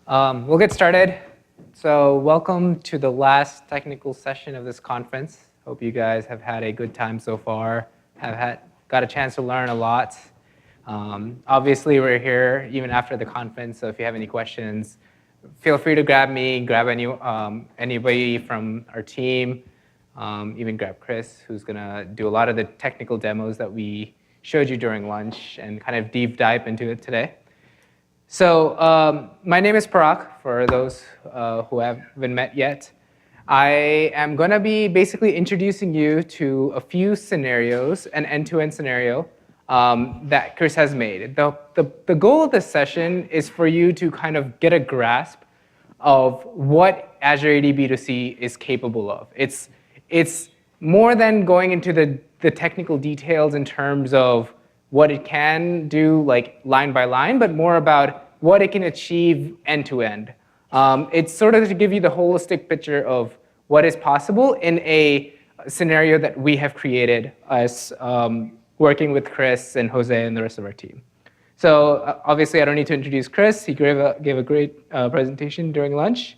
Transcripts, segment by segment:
We'll get started. So welcome to the last technical session of this conference. Hope you guys have had a good time so far, got a chance to learn a lot. Obviously, we're here even after the conference, so if you have any questions, feel free to grab me, grab anybody from our team, even grab Chris, who's going to do a lot of the technical demos that we showed you during lunch and kind of deep dive into it today. So my name is Parag, for those who haven't met yet. I am going to be basically introducing you to a few scenarios, an end-to-end scenario that Chris has made. The goal of this session is for you to kind of get a grasp of what Azure AD B2C is capable of. It's more than going into the technical details in terms of what it can do, like line by line, but more about what it can achieve end to end. It's sort of to give you the holistic picture of what is possible in a scenario that we have created as working with Chris and Jose and the rest of our team. So obviously, I don't need to introduce Chris. He gave a great presentation during lunch.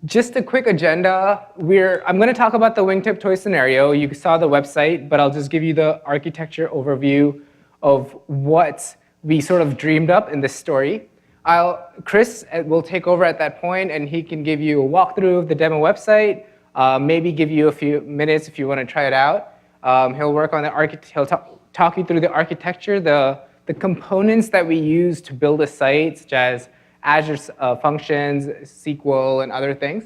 Just a quick agenda. I'm going to talk about the wingtip toy scenario. You saw the website, but I'll just give you the architecture overview of what we sort of dreamed up in this story. Chris will take over at that point, and he can give you a walkthrough of the demo website, maybe give you a few minutes if you want to try it out. He'll work on he'll talk you through the architecture, the components that we use to build a site, such as Azure Functions, SQL, and other things.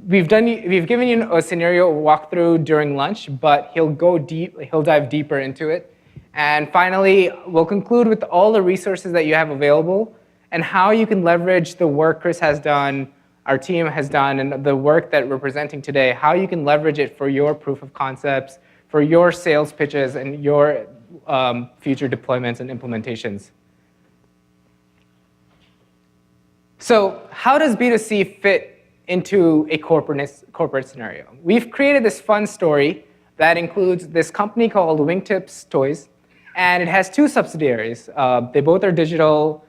We've given you a scenario walkthrough during lunch, but he'll dive deeper into it. And finally, we'll conclude with all the resources that you have available and how you can leverage the work Chris has done, our team has done, and the work that we're presenting today, how you can leverage it for your proof of concepts, for your sales pitches, and your future deployments and implementations. So how does B2C fit into a corporate scenario? We've created this fun story that includes this company called Wingtips Toys, and it has two subsidiaries. They both are digital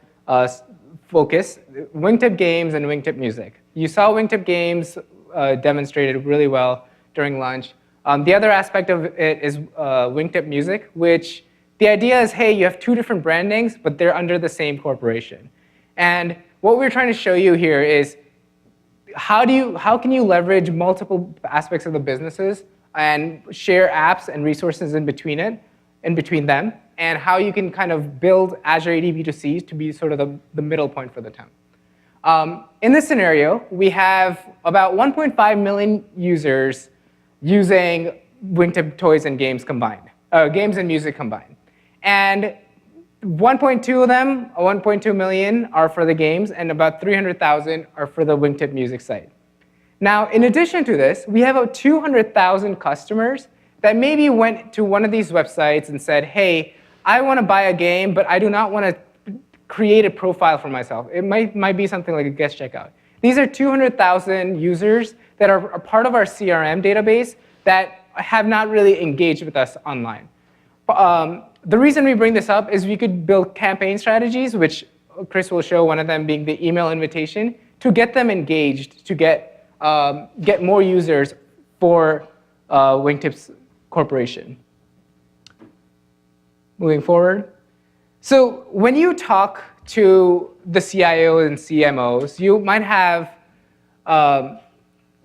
focused, Wingtip Games and Wingtip Music. You saw Wingtip Games demonstrated really well during lunch. The other aspect of it is Wingtip Music, which the idea is, hey, you have two different brandings, but they're under the same corporation. And what we're trying to show you here is how can you leverage multiple aspects of the businesses and share apps and resources in between them, and how you can kind of build Azure AD B2C to be sort of the middle point for the time. In this scenario, we have about 1.5 million users using Wingtip Toys and games combined, games and music combined. And 1.2 of them, 1.2 million, are for the games, and about 300,000 are for the Wingtip Music site. Now, in addition to this, we have about 200,000 customers that maybe went to one of these websites and said, hey, I want to buy a game, but I do not want to create a profile for myself. It might be something like a guest checkout. These are 200,000 users that are a part of our CRM database that have not really engaged with us online. The reason we bring this up is we could build campaign strategies, which Chris will show, one of them being the email invitation, to get them engaged, to get more users for Wingtips Corporation. Moving forward. So when you talk to the CIOs and CMOs, you might have,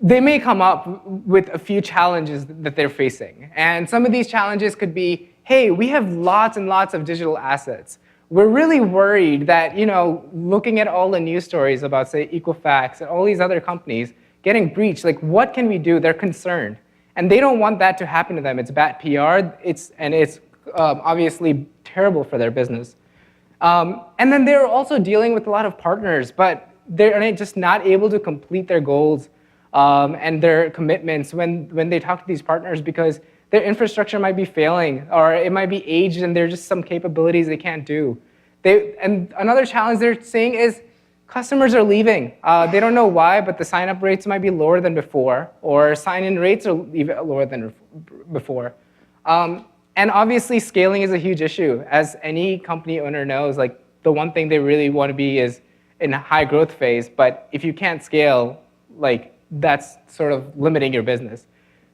they may come up with a few challenges that they're facing. And some of these challenges could be, hey, we have lots and lots of digital assets. We're really worried that, looking at all the news stories about, say, Equifax and all these other companies getting breached, like, what can we do? They're concerned. And they don't want that to happen to them. It's bad PR, it's obviously terrible for their business. And then they're also dealing with a lot of partners, but they're just not able to complete their goals and their commitments when they talk to these partners because their infrastructure might be failing, or it might be aged and there's just some capabilities they can't do. And another challenge they're seeing is customers are leaving. They don't know why, but the sign-up rates might be lower than before, or sign-in rates are even lower than before. And obviously, scaling is a huge issue. As any company owner knows, like the one thing they really want to be is in a high growth phase, but if you can't scale, like that's sort of limiting your business.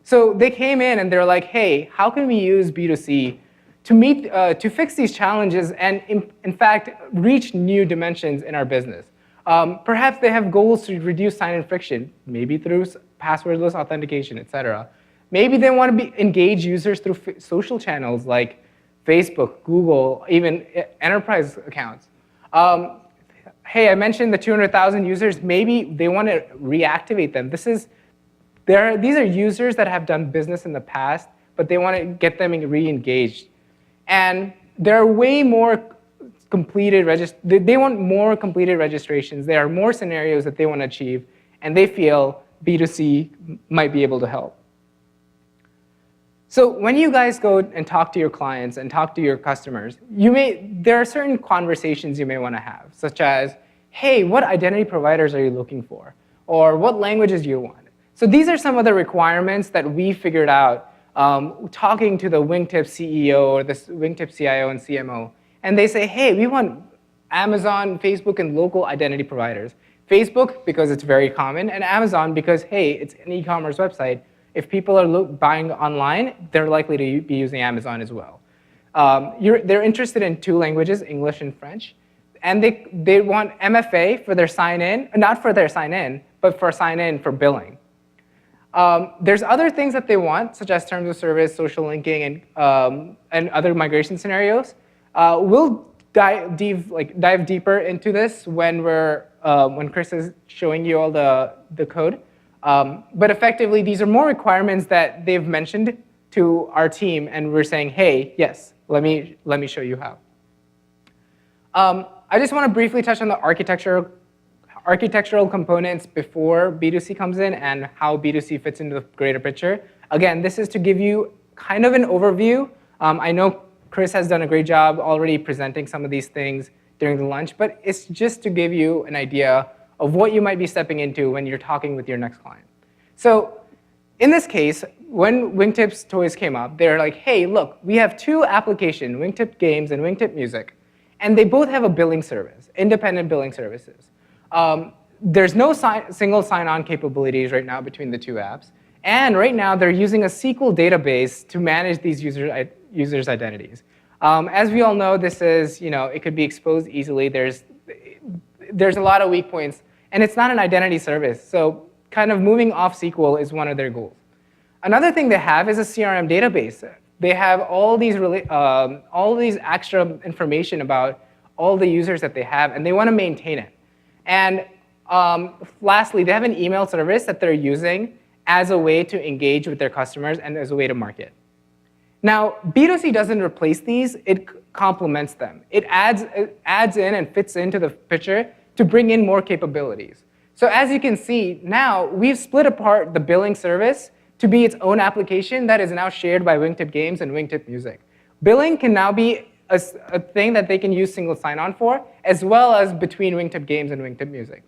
So they came in and they're like, hey, how can we use B2C to fix these challenges and in fact reach new dimensions in our business? Perhaps they have goals to reduce sign-in friction, maybe through passwordless authentication, et cetera. Maybe they want to engage users through social channels like Facebook, Google, even enterprise accounts. Hey, I mentioned the 200,000 users. Maybe they want to reactivate them. These are users that have done business in the past, but they want to get them re-engaged. And there are way more they want more completed registrations. There are more scenarios that they want to achieve, and they feel B2C might be able to help. So when you guys go and talk to your clients and talk to your customers, there are certain conversations you may want to have, such as, hey, what identity providers are you looking for? Or what languages do you want? So these are some of the requirements that we figured out talking to the Wingtip CEO or the Wingtip CIO and CMO. And they say, hey, we want Amazon, Facebook, and local identity providers. Facebook, because it's very common, and Amazon, because, hey, it's an e-commerce website. If people are buying online, they're likely to be using Amazon as well. They're interested in 2 languages, English and French. And they want MFA for their sign-in, not for their sign-in, but for sign-in for billing. There's other things that they want, such as terms of service, social linking, and other migration scenarios. We'll dive deeper into this when Chris is showing you all the code. But effectively, these are more requirements that they've mentioned to our team, and we're saying, hey, yes, let me show you how. I just want to briefly touch on the architectural components before B2C comes in and how B2C fits into the greater picture. Again, this is to give you kind of an overview. I know Chris has done a great job already presenting some of these things during the lunch, but it's just to give you an idea of what you might be stepping into when you're talking with your next client. So in this case, when Wingtip's toys came up, they're like, hey, look, we have 2 applications, Wingtip Games and Wingtip Music, and they both have a billing service, independent billing services. There's no single sign-on capabilities right now between the 2 apps, and right now they're using a SQL database to manage these users' identities. As we all know, this is, it could be exposed easily. There's a lot of weak points, and it's not an identity service, so kind of moving off SQL is one of their goals. Another thing they have is a CRM database. They have all these extra information about all the users that they have, and they want to maintain it. And lastly, they have an email service that they're using as a way to engage with their customers and as a way to market. Now, B2C doesn't replace these, it complements them. It adds in and fits into the picture to bring in more capabilities. So as you can see, now we've split apart the billing service to be its own application that is now shared by Wingtip Games and Wingtip Music. Billing can now be a thing that they can use single sign-on for, as well as between Wingtip Games and Wingtip Music.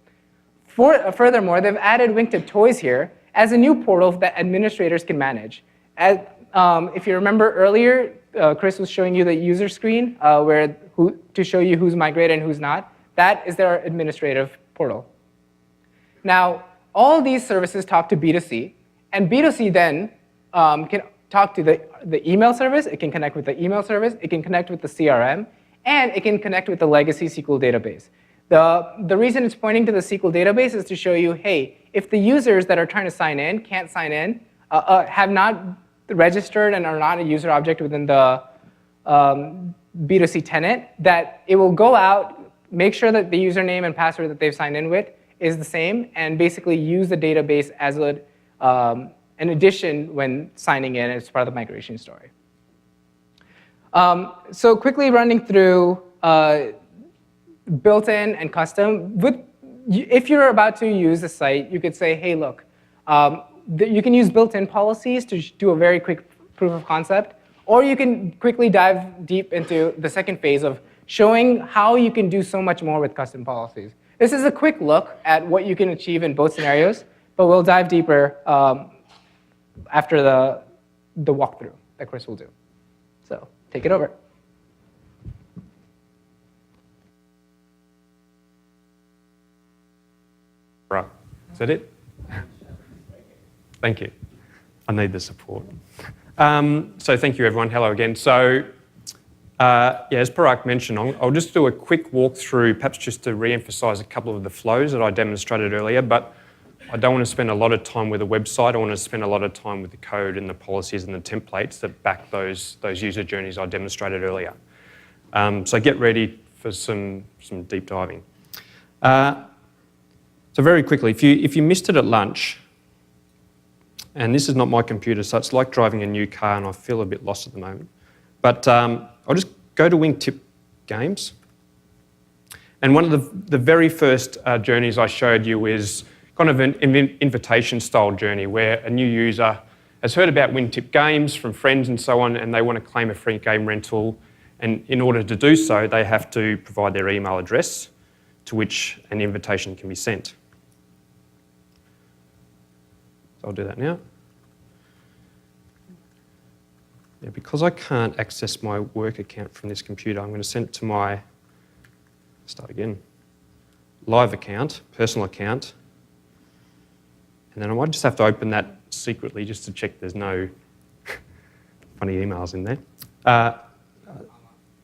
Furthermore, they've added Wingtip Toys here as a new portal that administrators can manage. If you remember earlier, Chris was showing you the user screen to show you who's migrated and who's not. That is their administrative portal. Now, all these services talk to B2C, and B2C then can talk to the email service. It can connect with the email service. It can connect with the CRM, and it can connect with the legacy SQL database. The reason it's pointing to the SQL database is to show you, hey, if the users that are trying to sign in can't sign in, have not registered and are not a user object within the B2C tenant, that it will go out, make sure that the username and password that they've signed in with is the same, and basically use the database as an addition when signing in as part of the migration story. So quickly running through built-in and custom. If you're about to use the site, you could say, hey, look, you can use built-in policies to do a very quick proof of concept, or you can quickly dive deep into the second phase of showing how you can do so much more with custom policies. This is a quick look at what you can achieve in both scenarios, but we'll dive deeper after the walkthrough that Chris will do. So take it over. Is that it? Thank you. I need the support. So thank you, everyone. Hello again. So, as Parag mentioned, I'll just do a quick walkthrough, perhaps just to re-emphasise a couple of the flows that I demonstrated earlier, but I don't want to spend a lot of time with the website. I want to spend a lot of time with the code and the policies and the templates that back those user journeys I demonstrated earlier. So get ready for some deep diving. So very quickly, if you missed it at lunch, and this is not my computer, so it's like driving a new car and I feel a bit lost at the moment. But I'll just go to Wingtip Games. And one of the very first journeys I showed you is kind of an invitation style journey where a new user has heard about Wingtip Games from friends and so on, and they want to claim a free game rental. And in order to do so, they have to provide their email address to which an invitation can be sent. So I'll do that now. Now, because I can't access my work account from this computer, I'm going to send it to my, start again, live account, personal account. And then I might just have to open that secretly just to check there's no funny emails in there.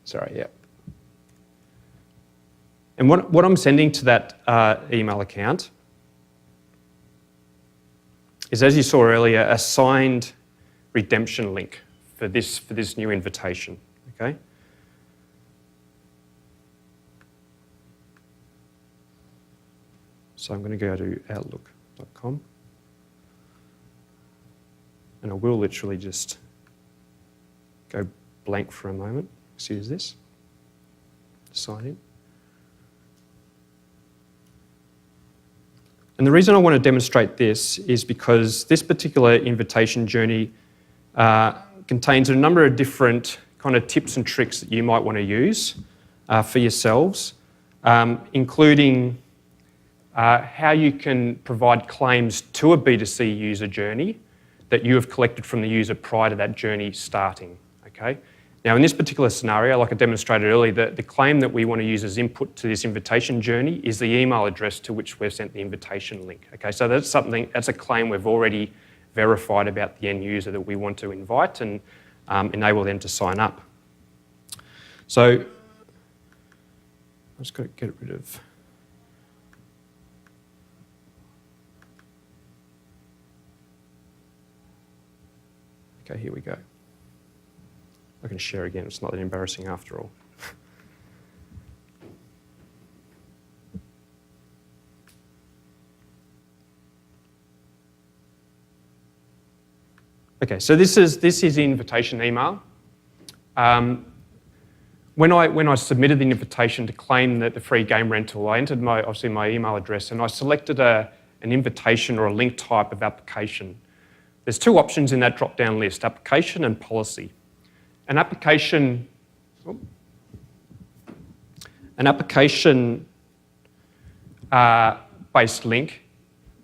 Sorry, yeah. And what I'm sending to that email account is, as you saw earlier, a signed redemption link for this new invitation, okay? So I'm going to go to outlook.com, and I will literally just go blank for a moment. Excuse this. Sign in. And the reason I want to demonstrate this is because this particular invitation journey contains a number of different kind of tips and tricks that you might want to use for yourselves, including how you can provide claims to a B2C user journey that you have collected from the user prior to that journey starting, okay? Now, in this particular scenario, like I demonstrated earlier, the claim that we want to use as input to this invitation journey is the email address to which we've sent the invitation link, okay? So that's a claim we've already verified about the end user that we want to invite and enable them to sign up. So I'm just going to get rid of... Okay, here we go. I can share again, it's not that embarrassing after all. Okay, so this is the invitation email. When I submitted the invitation to claim the free game rental, I entered obviously my email address and I selected an invitation or a link type of application. There's two options in that drop-down list, application and policy. An application based link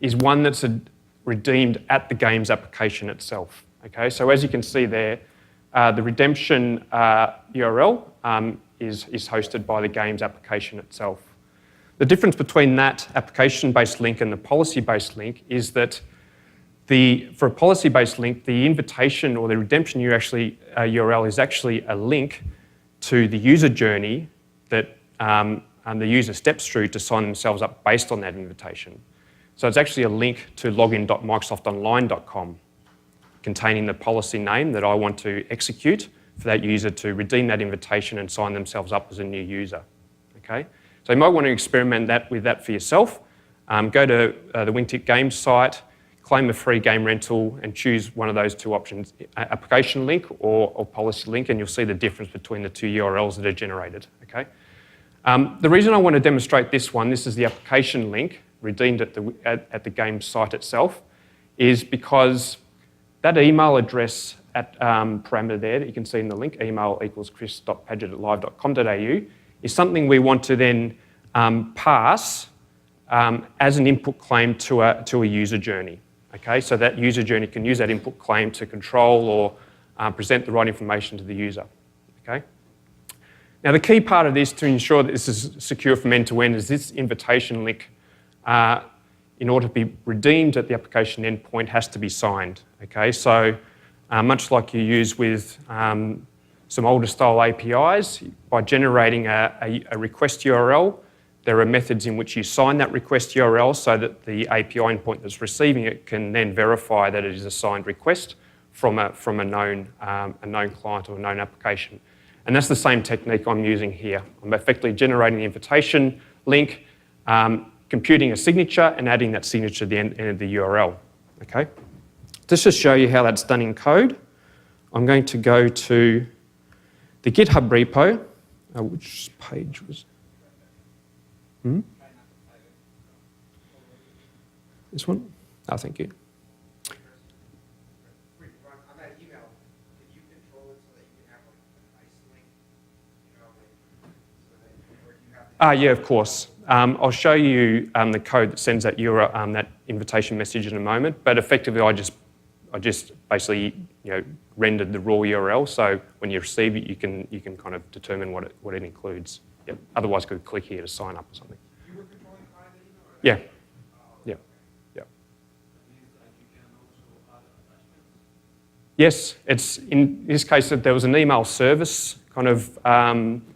is one that's redeemed at the game's application itself. Okay, so as you can see there, the redemption URL is hosted by the game's application itself. The difference between that application-based link and the policy-based link is that for a policy-based link, the invitation or the redemption URL is actually a link to the user journey that the user steps through to sign themselves up based on that invitation. So it's actually a link to login.microsoftonline.com containing the policy name that I want to execute for that user to redeem that invitation and sign themselves up as a new user. Okay? So you might want to experiment with that for yourself. Go to the Wingtip Games site, claim a free game rental and choose one of those two options, application link or policy link, and you'll see the difference between the two URLs that are generated. Okay? The reason I want to demonstrate this is the application link redeemed at the game site itself, is because that email address parameter there that you can see in the link, email equals chris.padgett@live.com.au, is something we want to then pass as an input claim to a user journey. Okay, so that user journey can use that input claim to control or present the right information to the user. Okay. Now the key part of this to ensure that this is secure from end to end is this invitation link in order to be redeemed at the application endpoint, has to be signed. Okay, so much like you use with some older style APIs, by generating a request URL, there are methods in which you sign that request URL so that the API endpoint that's receiving it can then verify that it is a signed request from a known client or a known application. And that's the same technique I'm using here. I'm effectively generating the invitation link, computing a signature and adding that signature to the end of the URL. Okay? Just to show you how that's done in code, I'm going to go to the GitHub repo. Which page was it? This one? Oh, thank you. Yeah, of course. I'll show you the code that sends that that invitation message in a moment. But effectively, I just basically rendered the raw URL. So when you receive it, you can kind of determine what it includes. Yep. Otherwise, you could click here to sign up or something. You were controlling the email? Yeah. Yeah. Yes, it's in this case that there was an email service kind of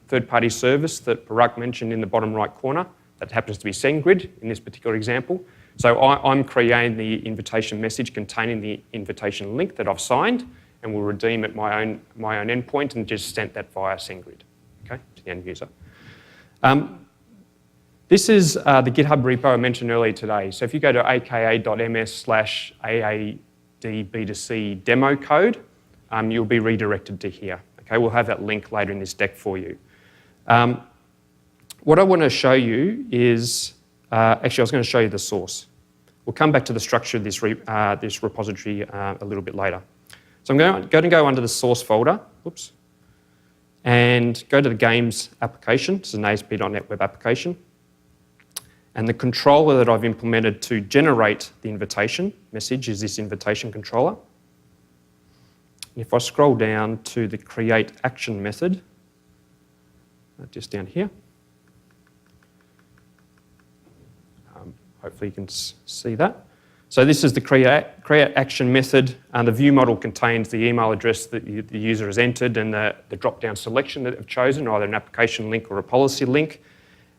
third-party service that Parag mentioned in the bottom right corner. That happens to be SendGrid in this particular example. So I'm creating the invitation message containing the invitation link that I've signed, and will redeem at my own endpoint and just sent that via SendGrid, okay, to the end user. This is the GitHub repo I mentioned earlier today. So if you go to aka.ms/aadb2c demo code, you'll be redirected to here. Okay, we'll have that link later in this deck for you. What I want to show you is, actually I was going to show you the source. We'll come back to the structure of this repository a little bit later. So I'm going to go under the source folder, whoops, and go to the games application. It's an ASP.NET web application. And the controller that I've implemented to generate the invitation message is this invitation controller. If I scroll down to the create action method, just down here, hopefully you can see that. So this is the create action method, and the view model contains the email address that the user has entered and the drop-down selection that they've chosen, either an application link or a policy link.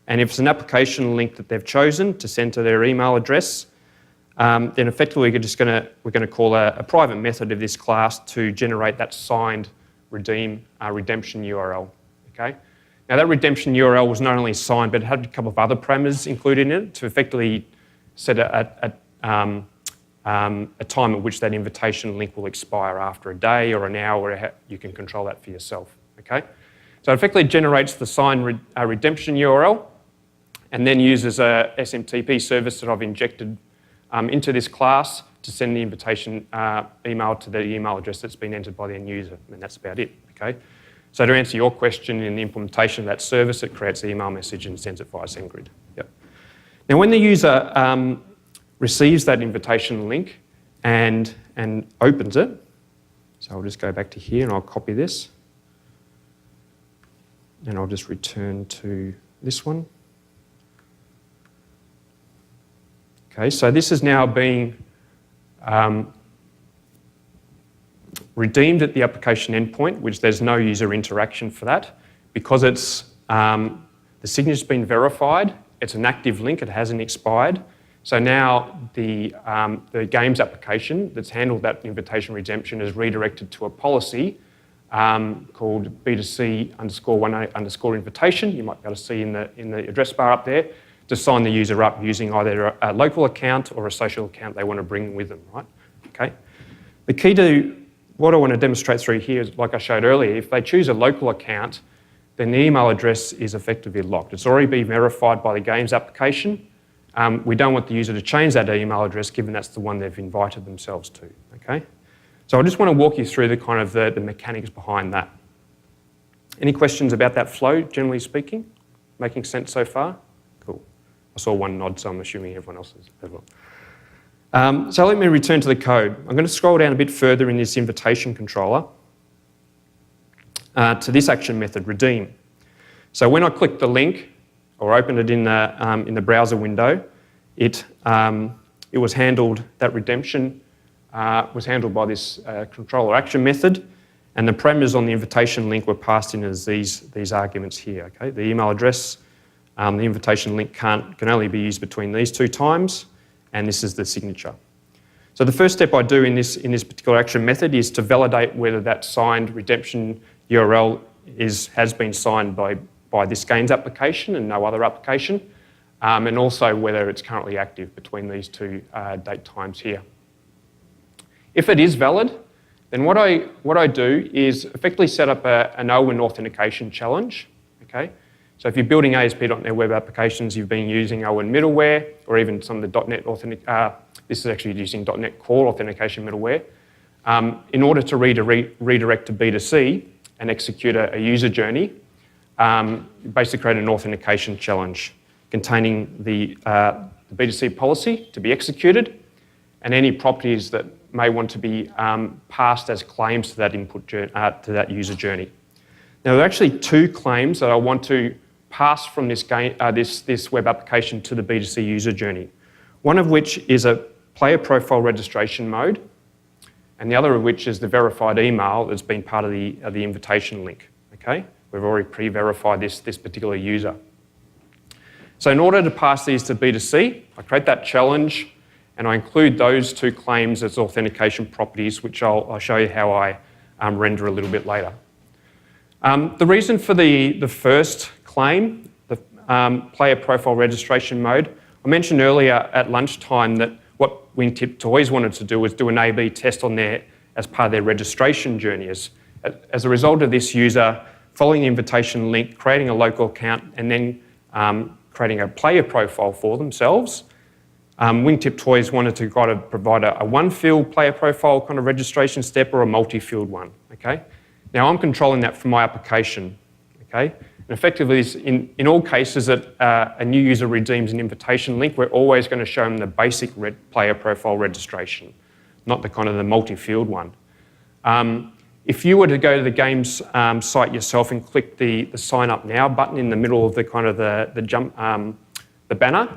And if it's an application link that they've chosen to send to their email address, then effectively we're going to call a private method of this class to generate that signed redemption URL. Okay. Now that redemption URL was not only signed, but it had a couple of other parameters included in it to effectively set a time at which that invitation link will expire after a day or an hour. You can control that for yourself. Okay. So it effectively generates the signed redemption URL, and then uses a SMTP service that I've injected into this class to send the invitation email to the email address that's been entered by the end user, and that's about it. Okay. So to answer your question, in the implementation of that service, it creates the email message and sends it via SendGrid. Yep. Now, when the user receives that invitation link and opens it, so I'll just go back to here and I'll copy this, and I'll just return to this one. Okay, so this is now being redeemed at the application endpoint, which there's no user interaction for that. Because it's the signature's been verified, it's an active link, it hasn't expired. So now the games application that's handled that invitation redemption is redirected to a policy called B2C_1A_invitation. You might be able to see in the address bar up there, to sign the user up using either a local account or a social account they want to bring with them, right? Okay. The key to what I want to demonstrate through here is, like I showed earlier, if they choose a local account, then the email address is effectively locked. It's already been verified by the games application. We don't want the user to change that email address, given that's the one they've invited themselves to, okay? So I just want to walk you through the kind of the mechanics behind that. Any questions about that flow, generally speaking? Making sense so far? Cool. I saw one nod, so I'm assuming everyone else is as well. So let me return to the code. I'm going to scroll down a bit further in this invitation controller to this action method, redeem. So when I click the link or open it in the browser window, it was handled, that redemption was handled by this controller action method, and the parameters on the invitation link were passed in as these arguments here. Okay? The email address, the invitation link can only be used between these two times, and this is the signature. So the first step I do in this particular action method is to validate whether that signed redemption URL has been signed by this games application and no other application, and also whether it's currently active between these two date times here. If it is valid, then what I do is effectively set up an OWIN authentication challenge. Okay? So if you're building ASP.NET Web applications, you've been using OWIN middleware, or even some of the .NET this is actually using .NET Core authentication middleware. In order to redirect to B2C and execute a user journey, you basically create an authentication challenge containing the B2C policy to be executed and any properties that may want to be passed as claims to that to that user journey. Now, there are actually two claims that I want to pass from this web application to the B2C user journey. One of which is a player profile registration mode, and the other of which is the verified email that's been part of the invitation link. Okay, we've already pre-verified this particular user. So in order to pass these to B2C, I create that challenge, and I include those two claims as authentication properties, which I'll show you how I render a little bit later. The reason for the first claim, the player profile registration mode, I mentioned earlier at lunchtime that what Wingtip Toys wanted to do was do an A/B test on there as part of their registration journey. As a result of this user following the invitation link, creating a local account, and then creating a player profile for themselves, Wingtip Toys wanted to provide a one-field player profile kind of registration step or a multi-field one. Okay? Now I'm controlling that from my application. Okay? And effectively, in all cases that a new user redeems an invitation link, we're always going to show them the basic player profile registration, not the multi-field one. If you were to go to the games site yourself and click the Sign Up Now button in the middle of the banner,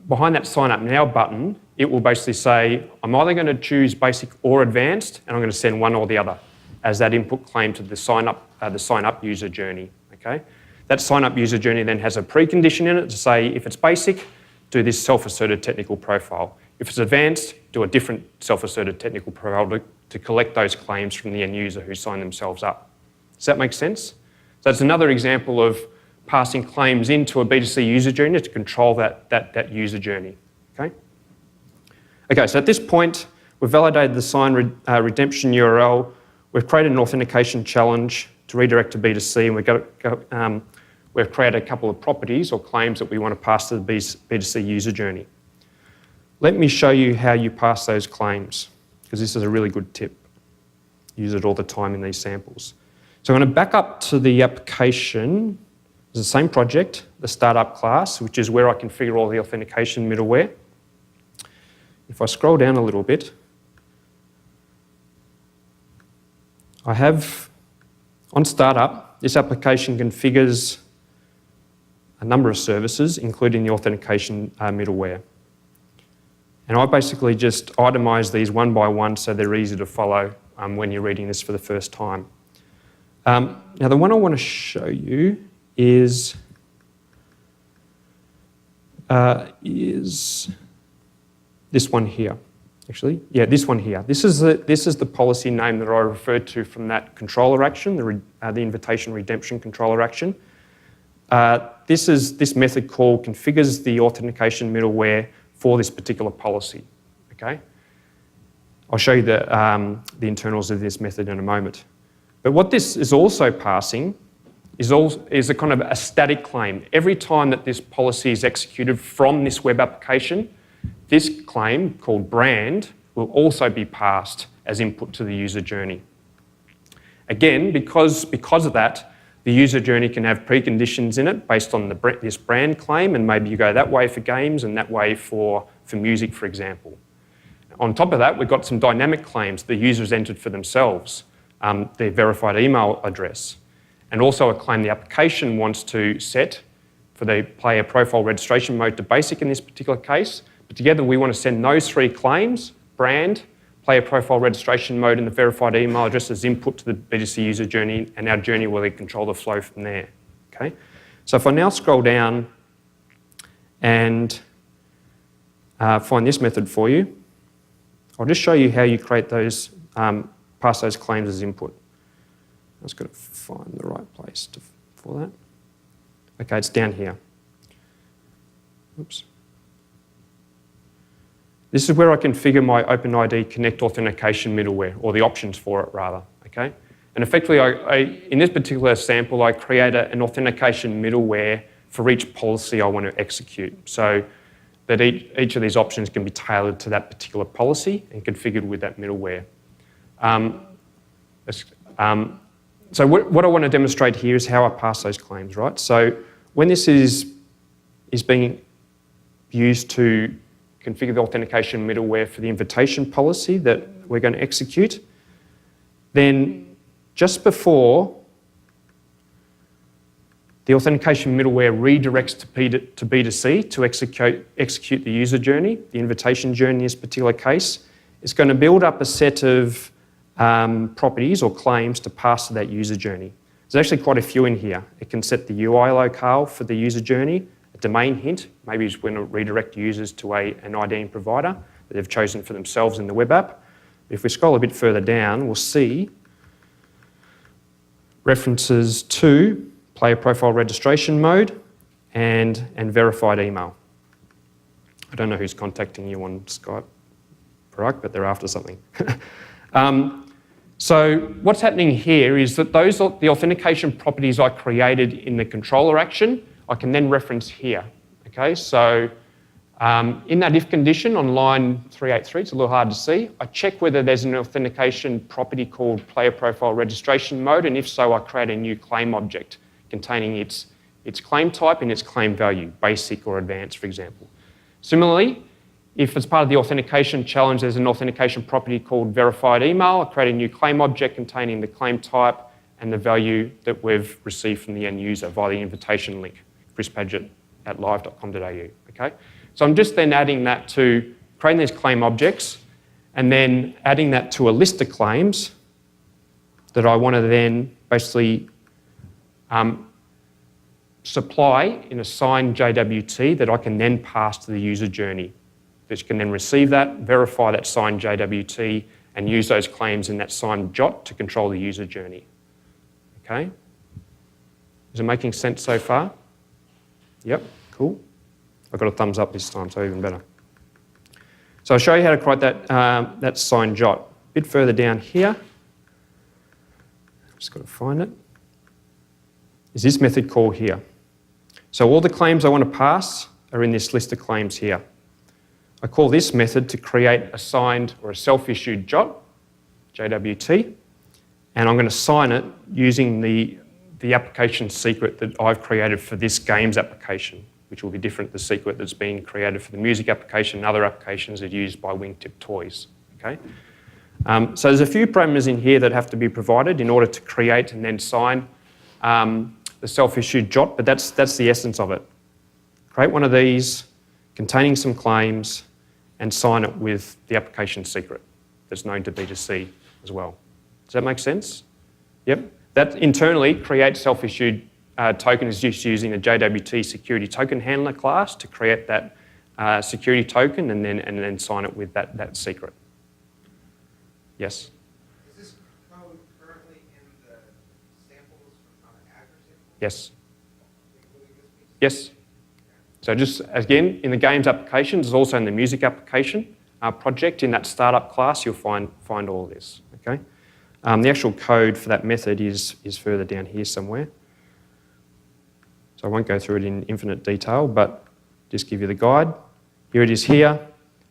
behind that Sign Up Now button, it will basically say, I'm either going to choose basic or advanced, and I'm going to send one or the other as that input claim to the sign up user journey. Okay? That sign up user journey then has a precondition in it to say, if it's basic, do this self-asserted technical profile. If it's advanced, do a different self-asserted technical profile to collect those claims from the end user who signed themselves up. Does that make sense? So that's another example of passing claims into a B2C user journey to control that user journey. Okay? Okay, so at this point, we've validated the signed redemption URL. We've created an authentication challenge to redirect to B2C, and we've created a couple of properties or claims that we want to pass to the B2C user journey. Let me show you how you pass those claims, because this is a really good tip. Use it all the time in these samples. So I'm going to back up to the application. It's the same project, the startup class, which is where I configure all the authentication middleware. If I scroll down a little bit, I have, on startup, this application configures a number of services, including the authentication middleware. And I basically just itemise these one by one so they're easy to follow when you're reading this for the first time. Now, the one I want to show you is this one here. Actually, yeah, this one here. This is the policy name that I referred to from that controller action, the invitation redemption controller action. This method call configures the authentication middleware for this particular policy. Okay, I'll show you the internals of this method in a moment. But what this is also passing is a kind of a static claim. Every time that this policy is executed from this web application, this claim, called brand, will also be passed as input to the user journey. Again, because of that, the user journey can have preconditions in it based on this brand claim, and maybe you go that way for games and that way for music, for example. On top of that, we've got some dynamic claims the users entered for themselves, their verified email address, and also a claim the application wants to set for the player profile registration mode to basic in this particular case. But together we want to send those three claims, brand, player profile registration mode, and the verified email address as input to the B2C user journey, and our journey will then control the flow from there. Okay? So if I now scroll down and find this method for you, I'll just show you how you create those, pass those claims as input. I just got to find the right place for that. Okay, it's down here. Oops. This is where I configure my OpenID Connect authentication middleware, or the options for it rather, okay? And effectively, in this particular sample, I create an authentication middleware for each policy I want to execute, so that each of these options can be tailored to that particular policy and configured with that middleware. So what I want to demonstrate here is how I pass those claims, right? So when this is being used to configure the authentication middleware for the invitation policy that we're going to execute, then just before the authentication middleware redirects to B2C to execute the user journey, the invitation journey in this particular case, it's going to build up a set of properties or claims to pass to that user journey. There's actually quite a few in here. It can set the UI locale for the user journey, a domain hint, maybe it's going to redirect users to an IDing provider that they've chosen for themselves in the web app. If we scroll a bit further down, we'll see references to player profile registration mode and verified email. I don't know who's contacting you on Skype, Parag, but they're after something. So what's happening here is that the authentication properties I created in the controller action, I can then reference here. Okay, so in that if condition on line 383, it's a little hard to see, I check whether there's an authentication property called player profile registration mode, and if so, I create a new claim object containing its claim type and its claim value, basic or advanced, for example. Similarly, if as part of the authentication challenge, there's an authentication property called verified email, I create a new claim object containing the claim type and the value that we've received from the end user via the invitation link, chrispadgett@live.com.au, okay? So I'm just then adding that to creating these claim objects and then adding that to a list of claims that I want to then basically supply in a signed JWT that I can then pass to the user journey. Which can then receive that, verify that signed JWT, and use those claims in that signed JOT to control the user journey. Okay? Is it making sense so far? Yep, cool. I got a thumbs up this time, so even better. So I'll show you how to create that signed JOT. A bit further down here, just got to find it, is this method call here. So all the claims I want to pass are in this list of claims here. I call this method to create a signed or a self-issued JOT, JWT, and I'm going to sign it using the application secret that I've created for this games application, which will be different to the secret that's been created for the music application and other applications that are used by Wingtip toys. Okay? So there's a few parameters in here that have to be provided in order to create and then sign the self-issued JOT, but that's the essence of it. Create one of these containing some claims and sign it with the application secret that's known to B2C as well. Does that make sense? Yep. That internally creates self-issued token is just using the JWT security token handler class to create that security token and then sign it with that secret. Yes? Is this code currently in the samples on an Azure sample? Yes. Including this piece? Yes. So just, again, in the games application, there's also in the music application project, in that startup class, you'll find all of this, okay? The actual code for that method is further down here somewhere. So I won't go through it in infinite detail, but just give you the guide. Here it is here,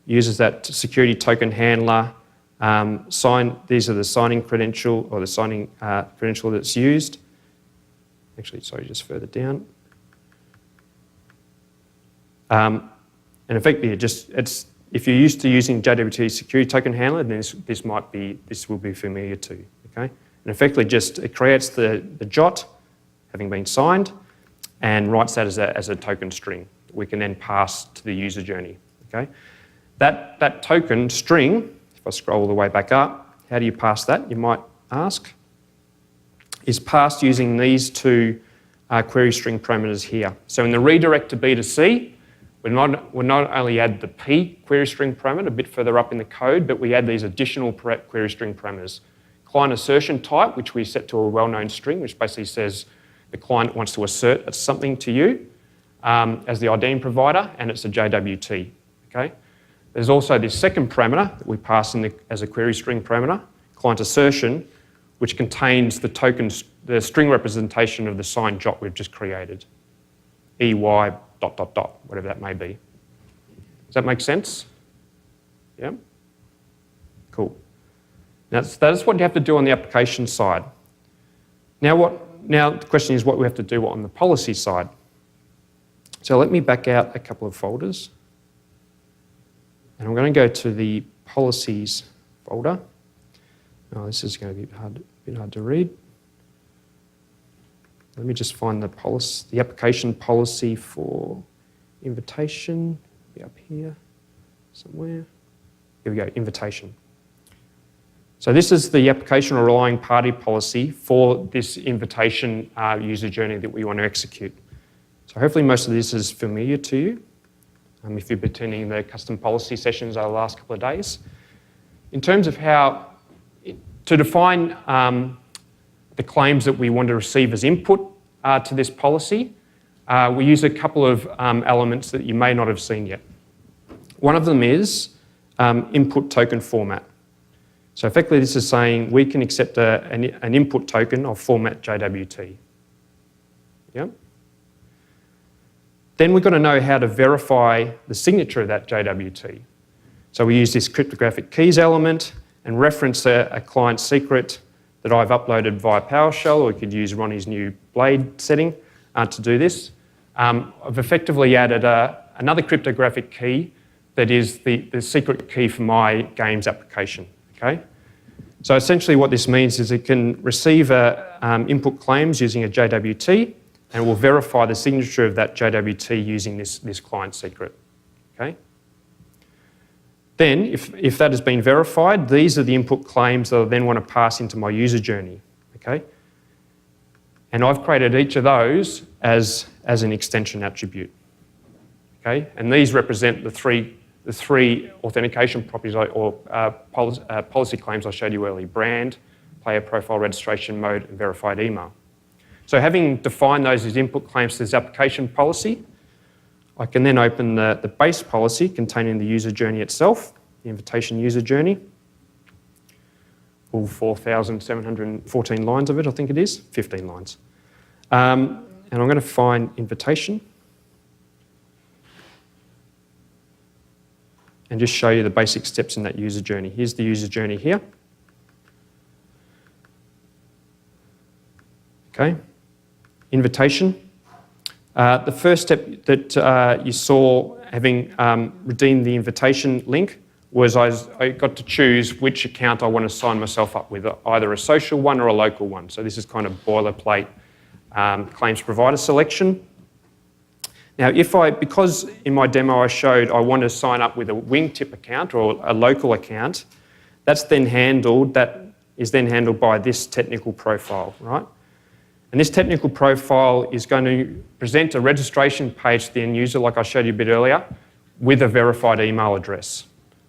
uses that security token handler, these are the signing credential, or the signing credential that's used. Actually, sorry, just further down. And effectively, if you're used to using JWT security token handler, then this will be familiar too. Okay, and effectively, it creates the JOT, having been signed, and writes that as a token string. We can then pass to the user journey. Okay, that token string, if I scroll all the way back up, how do you pass that, you might ask, is passed using these two query string parameters here. So in the redirect to B2C, we not only add the P query string parameter a bit further up in the code, but we add these additional query string parameters. Client assertion type, which we set to a well-known string, which basically says the client wants to assert something to you as the ID provider, and it's a JWT. Okay? There's also this second parameter that we pass in as a query string parameter, client assertion, which contains the tokens, the string representation of the signed JOT we've just created. EY ... whatever that may be. Does that make sense? Yeah? Cool. Now, that's what you have to do on the application side. Now the question is what we have to do on the policy side. So let me back out a couple of folders. And I'm going to go to the policies folder. Oh, this is going to be a bit hard to read. Let me just find the application policy for invitation. Be up here somewhere. Here we go, invitation. So this is the application relying party policy for this invitation user journey that we want to execute. So hopefully most of this is familiar to you if you've been attending the custom policy sessions over the last couple of days. In terms of how to define the claims that we want to receive as input to this policy, we use a couple of elements that you may not have seen yet. One of them is input token format. So effectively this is saying we can accept an input token of format JWT. Yeah? Then we've got to know how to verify the signature of that JWT. So we use this cryptographic keys element and reference a client secret that I've uploaded via PowerShell, or we could use Ronnie's new Blade setting to do this. I've effectively added another cryptographic key that is the secret key for my games application. Okay? So essentially what this means is it can receive input claims using a JWT and will verify the signature of that JWT using this client secret. Okay? Then, if that has been verified, these are the input claims that I then want to pass into my user journey. Okay? And I've created each of those as an extension attribute. Okay? And these represent the three authentication properties or policy claims I showed you earlier: brand, player profile registration mode, and verified email. So having defined those as input claims to this application policy, I can then open the base policy containing the user journey itself, the invitation user journey, all 4,714 lines of it, I think it is, 15 lines. And I'm going to find invitation and just show you the basic steps in that user journey. Here's the user journey here. Okay, invitation. The first step that you saw having redeemed the invitation link was I got to choose which account I want to sign myself up with, either a social one or a local one. So this is kind of boilerplate claims provider selection. Now, because in my demo I showed I want to sign up with a wingtip account or a local account, that is then handled by this technical profile, right? And this technical profile is going to present a registration page to the end user, like I showed you a bit earlier, with a verified email address,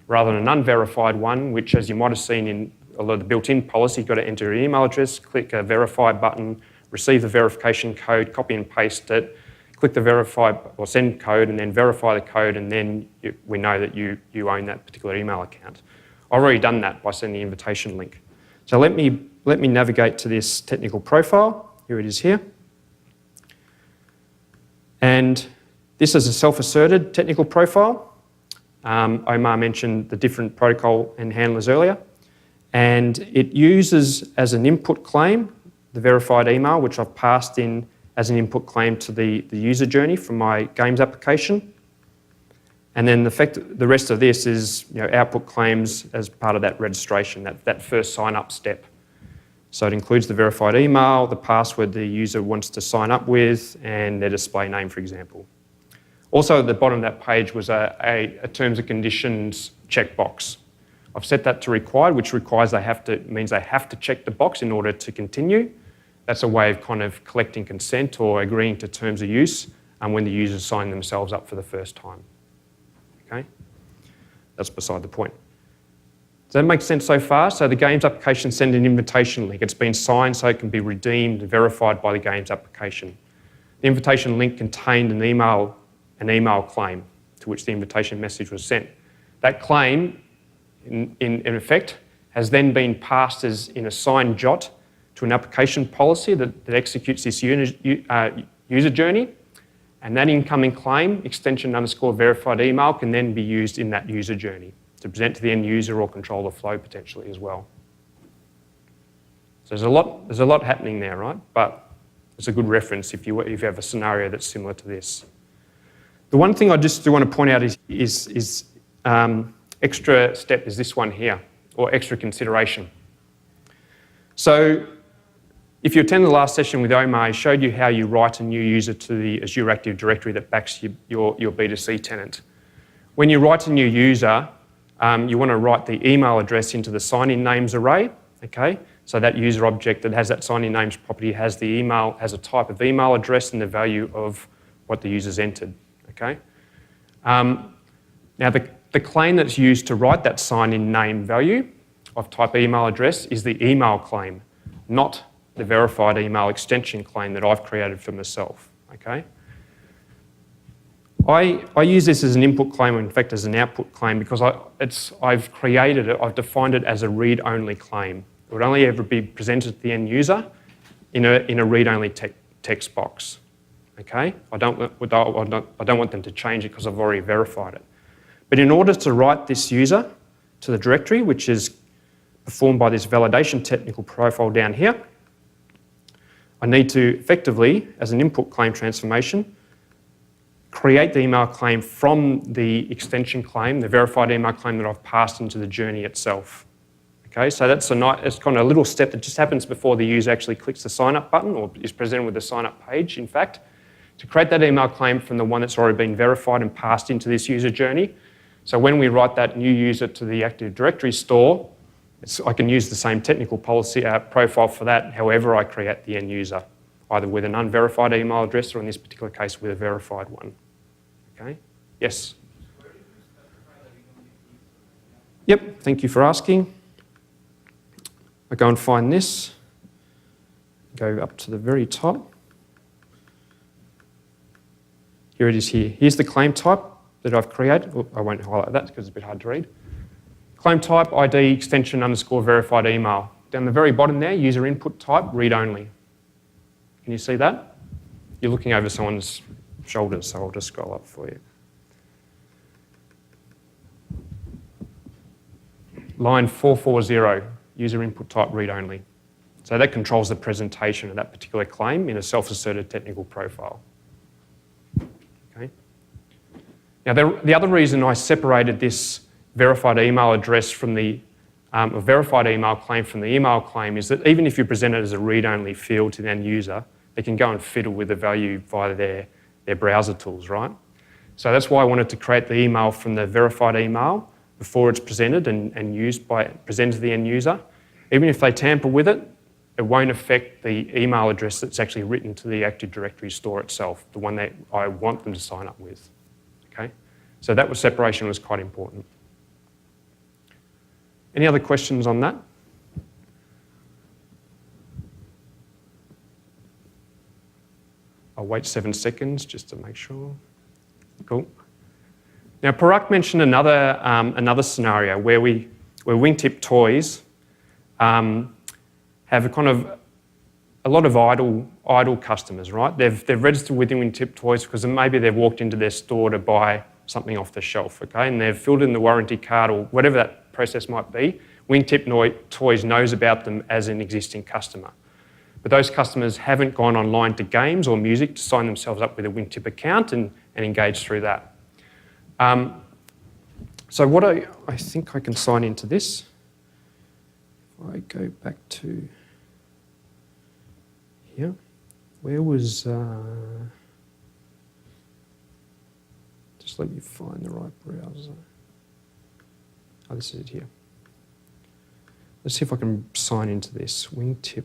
rather than an unverified one, which, as you might have seen in a lot of the built-in policy, you've got to enter your email address, click a verify button, receive the verification code, copy and paste it, click the verify or send code, and then verify the code, and then we know that you own that particular email account. I've already done that by sending the invitation link. So let me navigate to this technical profile. Here it is here. And this is a self-asserted technical profile. Omar mentioned the different protocol and handlers earlier. And it uses as an input claim the verified email, which I've passed in as an input claim to the user journey from my games application. And then the rest of this is output claims as part of that registration, that first sign-up step. So it includes the verified email, the password the user wants to sign up with, and their display name, for example. Also at the bottom of that page was a terms and conditions checkbox. I've set that to required, which requires means they have to check the box in order to continue. That's a way of kind of collecting consent or agreeing to terms of use when the users sign themselves up for the first time. Okay? That's beside the point. Does that make sense so far? So the games application sends an invitation link. It's been signed so it can be redeemed and verified by the games application. The invitation link contained an email claim to which the invitation message was sent. That claim, in effect, has then been passed as in a signed JOT to an application policy that executes this user journey, and that incoming claim, extension _ verified email, can then be used in that user journey to present to the end user or control the flow potentially as well. So there's a lot happening there, right? But it's a good reference if you have a scenario that's similar to this. The one thing I just do want to point out is extra step is this one here, or extra consideration. So if you attended the last session with Omar, I showed you how you write a new user to the Azure Active Directory that backs your B2C tenant. When you write a new user, you want to write the email address into the sign-in names array, okay? So that user object that has that sign-in names property has a type of email address and the value of what the user's entered, okay? Now the claim that's used to write that sign-in name value of type email address is the email claim, not the verified email extension claim that I've created for myself, okay? I use this as an input claim, or in fact as an output claim, because I've created it, I've defined it as a read-only claim. It would only ever be presented to the end user in a read-only text box, okay? I don't want them to change it because I've already verified it. But in order to write this user to the directory, which is performed by this validation technical profile down here, I need to effectively, as an input claim transformation, create the email claim from the extension claim, the verified email claim that I've passed into the journey itself. Okay, so it's kind of a little step that just happens before the user actually clicks the sign up button or is presented with the sign up page, in fact, to create that email claim from the one that's already been verified and passed into this user journey. So when we write that new user to the Active Directory store, I can use the same technical policy profile for that, however I create the end user, either with an unverified email address or in this particular case with a verified one. Okay? Yes? Yep, thank you for asking. I go and find this, go up to the very top. Here it is here. Here's the claim type that I've created. Oh, I won't highlight that because it's a bit hard to read. Claim type, ID, extension _ verified email. Down the very bottom there, user input type, read only. Can you see that? You're looking over someone's shoulders, so I'll just scroll up for you. Line 440, user input type, read only. So that controls the presentation of that particular claim in a self-asserted technical profile. Okay. Now, the other reason I separated this verified email address from the verified email claim from the email claim is that even if you present it as a read-only field to the end user, they can go and fiddle with the value via their browser tools, right? So that's why I wanted to create the email from the verified email before it's presented and presented to the end user. Even if they tamper with it, it won't affect the email address that's actually written to the Active Directory store itself, the one that I want them to sign up with. Okay? So that separation was quite important. Any other questions on that? I'll wait 7 seconds just to make sure. Cool. Now, Parag mentioned another scenario where Wingtip toys have a lot of idle customers, right? They've registered with Wingtip toys because maybe they've walked into their store to buy something off the shelf, okay? And they've filled in the warranty card or whatever that process might be. Wingtip Toys knows about them as an existing customer. But those customers haven't gone online to games or music to sign themselves up with a Wingtip account and engage through that. So what I think I can sign into this. If I go back to here. Where was... just let me find the right browser. Oh, this is it here. Let's see if I can sign into this. Wingtip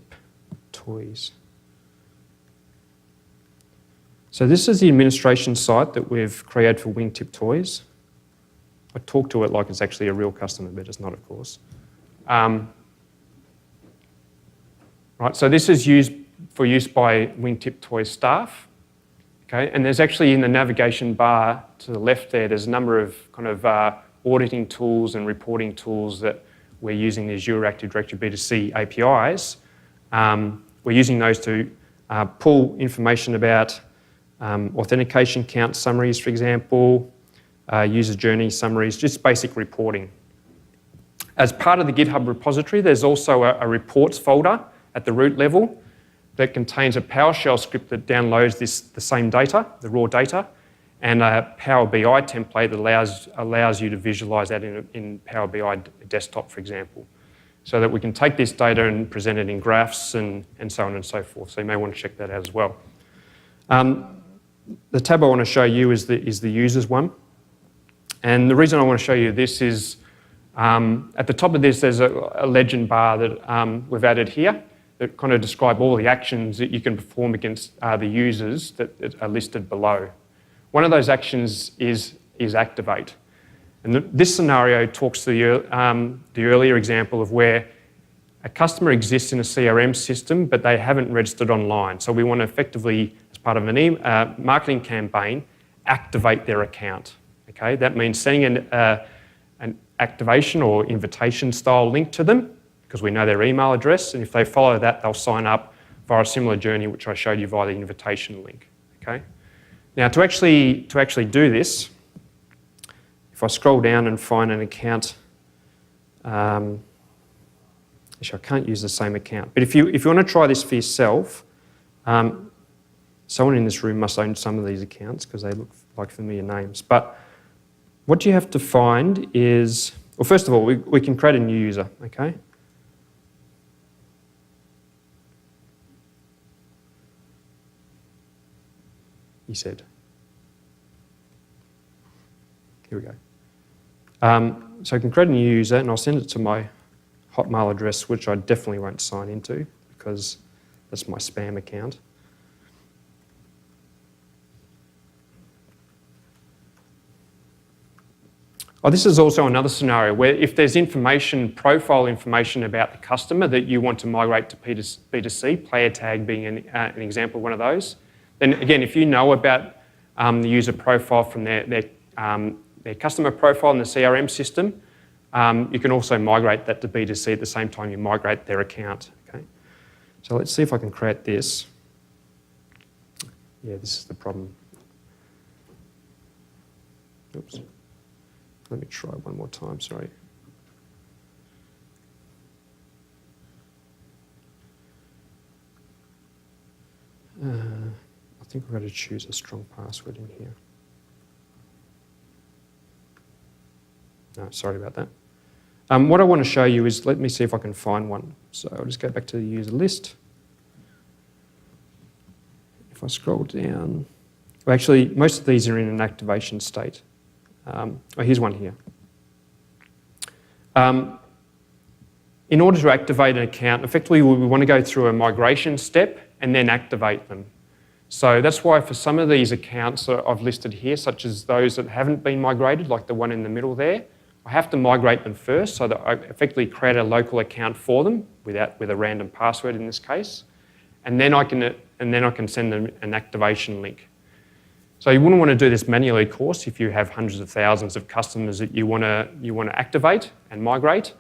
Toys. So this is the administration site that we've created for Wingtip Toys. I talk to it like it's actually a real customer, but it's not, of course. Right, so this is used for use by Wingtip Toys staff. Okay, and there's actually in the navigation bar to the left there, there's a number of kind of auditing tools and reporting tools that we're using the Azure Active Directory B2C APIs. We're using those to pull information about authentication count summaries, for example, user journey summaries, just basic reporting. As part of the GitHub repository, there's also a reports folder at the root level that contains a PowerShell script that downloads the same data, the raw data, and a Power BI template that allows you to visualize that in Power BI desktop, for example, so that we can take this data and present it in graphs and so on and so forth. So you may want to check that out as well. The tab I want to show you is the users one. And the reason I want to show you this is at the top of this, there's a legend bar that we've added here that kind of describe all the actions that you can perform against the users that are listed below. One of those actions is activate. And this scenario talks to the earlier example of where a customer exists in a CRM system, but they haven't registered online. So we want to effectively, as part of an marketing campaign, activate their account. Okay, that means sending an activation or invitation style link to them because we know their email address, and if they follow that, they'll sign up via a similar journey which I showed you via the invitation link. Okay. Now to actually do this, if I scroll down and find an account, actually I can't use the same account, but if you want to try this for yourself, someone in this room must own some of these accounts because they look like familiar names. But what you have to find is, well, first of all, we can create a new user, okay? He said. Here we go. So I can create a new user and I'll send it to my Hotmail address, which I definitely won't sign into because that's my spam account. Oh, this is also another scenario where if there's profile information about the customer that you want to migrate to B2C, player tag being an example of one of those, then again, if you know about the user profile from their customer profile in the CRM system, you can also migrate that to B2C at the same time you migrate their account. Okay? So let's see if I can create this. Yeah, this is the problem. Oops. Let me try one more time, sorry. I think we're going to choose a strong password in here. No, sorry about that. What I want to show you is, let me see if I can find one. So I'll just go back to the user list. If I scroll down, well, actually, most of these are in an activation state. Here's one here. In order to activate an account, effectively we want to go through a migration step and then activate them. So that's why for some of these accounts that I've listed here, such as those that haven't been migrated, like the one in the middle there, I have to migrate them first so that I effectively create a local account for them with a random password in this case, and then I can send them an activation link. So you wouldn't want to do this manually, of course, if you have hundreds of thousands of customers that you want to activate and migrate.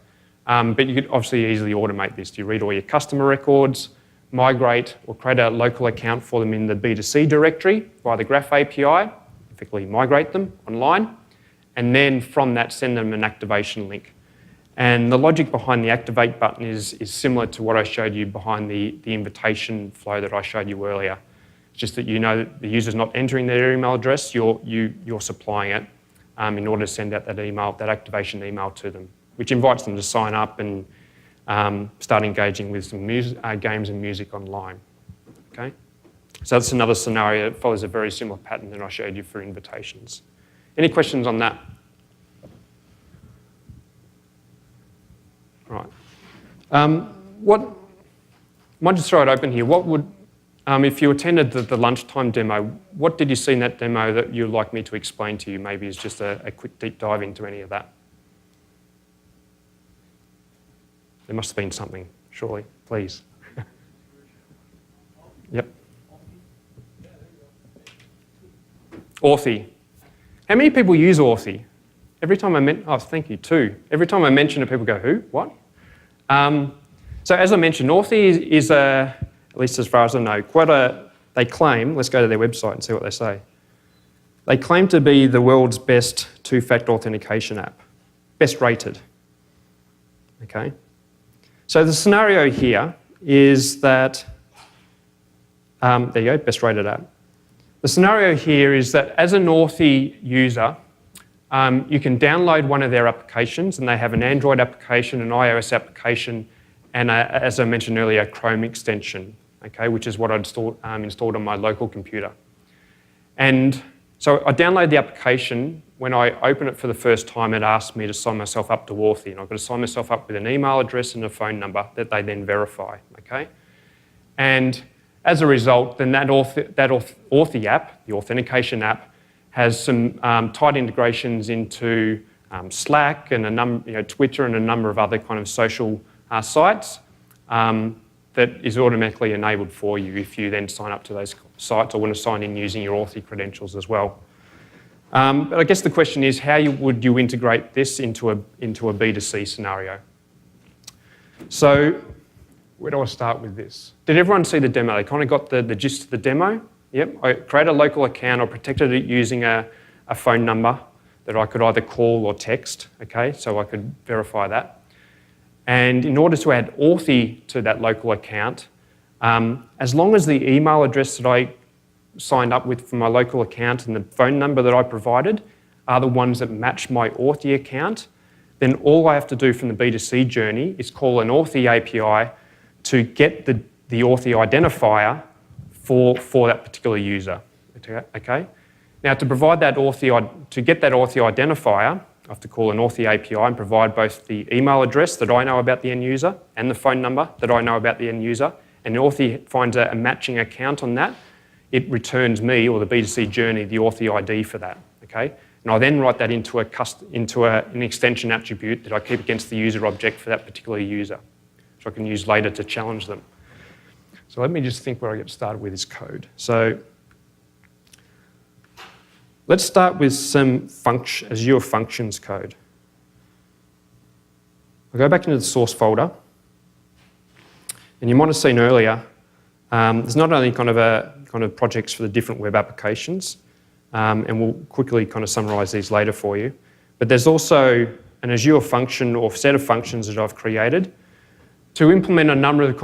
But you could obviously easily automate this. You read all your customer records, migrate or create a local account for them in the B2C directory via the Graph API, effectively migrate them online, and then from that send them an activation link. And the logic behind the activate button is similar to what I showed you behind the invitation flow that I showed you earlier. It's just that you know that the user's not entering their email address, you're supplying it in order to send out that email, that activation email to them, which invites them to sign up and start engaging with some games and music online. okay? So that's another scenario that follows a very similar pattern that I showed you for invitations. Any questions on that? Right. Might just throw it open here. What would, if you attended the lunchtime demo, what did you see in that demo that you'd like me to explain to you? Maybe as just a quick deep dive into any of that. There must have been something, surely. Please. Yep. Authy. How many people use Authy? Every time thank you, 2. Every time I mention it, people go, who? What? So as I mentioned, Authy is at least as far as I know, they claim, let's go to their website and see what they say. They claim to be the world's best two-factor authentication app, best rated, okay? So the scenario here is that, there you go, best rated app. The scenario here is that as an Authy user, you can download one of their applications, and they have an Android application, an iOS application, and as I mentioned earlier, a Chrome extension, okay, which is what I installed on my local computer. And so I download the application. When I open it for the first time, it asks me to sign myself up to Authy, and I've got to sign myself up with an email address and a phone number that they then verify, okay? And as a result, then that Authy app, the authentication app, has some tight integrations into Slack and Twitter and a number of other kind of social sites that is automatically enabled for you if you then sign up to those sites or want to sign in using your Authy credentials as well. But I guess the question is, how would you integrate this into a B2C scenario? So where do I start with this? Did everyone see the demo? They kind of got the gist of the demo? Yep, I created a local account. I protected it using a phone number that I could either call or text, okay? So I could verify that. And in order to add Authy to that local account, as long as the email address that I signed up with for my local account and the phone number that I provided are the ones that match my Authy account, then all I have to do from the B2C journey is call an Authy API to get the Authy identifier for that particular user, okay? Now to provide that to get that Authy identifier, I have to call an Authy API and provide both the email address that I know about the end user and the phone number that I know about the end user, and Authy finds a matching account on that. It returns me, or the B2C journey, the Authy ID for that, okay? And I then write that into an extension attribute that I keep against the user object for that particular user, which I can use later to challenge them. So let me just think where I get started with this code. So let's start with some Azure Functions code. I'll go back into the source folder. And you might have seen earlier, there's not only kind of projects for the different web applications, and we'll quickly kind of summarise these later for you, but there's also an Azure function or set of functions that I've created to implement a number of